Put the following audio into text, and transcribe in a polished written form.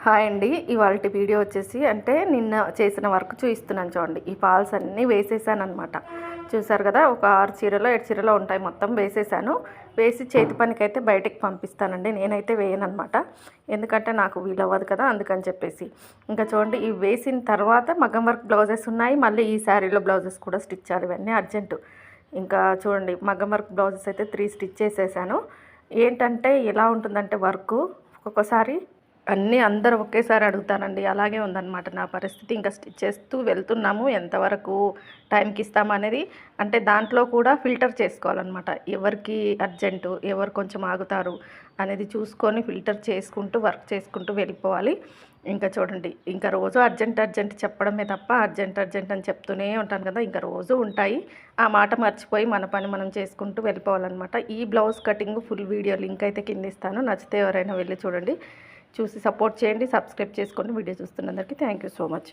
Hi అండి. ఇవాల్టి video వచ్చేసి అంటే నిన్న చేసిన వర్క్ చూపిస్తున్నాను చూడండి. ఈ ఫాల్స్ అన్నీ వేసేసానమాట. చూసారు కదా, ఒక 6 చీరలో 7 చీరలో ఉంటాయి, మొత్తం వేసేసాను. వేసి చేతి పనికైతే బయటకి పంపిస్తానండి. నేనైతే వేయనమాట, ఎందుకంటే నాకు వీలవ్వదు కదా, అందుకని చెప్పేసి. ఇంకా చూడండి, ఇవి వేసిన తర్వాత మగ్గం వర్క్ బ్లౌజెస్ ఉన్నాయి, మళ్ళీ ఈ శారీలో బ్లౌజెస్ కూడా స్టిచ్ చేయాలి. ఇవన్నీ అర్జెంటు. ఇంకా చూడండి, మగ్గం వర్క్ బ్లౌజెస్ అయితే 3 స్టిచ్ చేసేసాను. ఏంటంటే ఎలా ఉంటుందంటే వర్క్ ఒక్కొక్కసారి అన్నీ అందరూ ఒకేసారి అడుగుతానండి. అలాగే ఉందన్నమాట నా పరిస్థితి. ఇంకా స్టిచ్ చేస్తూ వెళ్తున్నాము. ఎంతవరకు టైంకి ఇస్తామనేది అంటే దాంట్లో కూడా ఫిల్టర్ చేసుకోవాలన్నమాట. ఎవరికి అర్జెంటు, ఎవరు కొంచెం ఆగుతారు అనేది చూసుకొని ఫిల్టర్ చేసుకుంటూ వర్క్ చేసుకుంటూ వెళ్ళిపోవాలి. ఇంకా చూడండి, ఇంకా రోజు అర్జెంట్ అర్జెంట్ చెప్పడమే తప్ప అర్జెంట్ అర్జెంట్ అని చెప్తూనే ఉంటాను కదా, ఇంకా రోజు ఉంటాయి. ఆ మాట మర్చిపోయి మన పని మనం చేసుకుంటూ వెళ్ళిపోవాలన్నమాట. ఈ blouse cutting full video link అయితే కింద ఇస్తాను. నచ్చితే ఎవరైనా వెళ్ళి చూడండి, చూసి సపోర్ట్ చేయండి. సబ్స్క్రైబ్ చేసుకోండి. వీడియో చూస్తున్నందరికీ థ్యాంక్ యూ సో మచ్.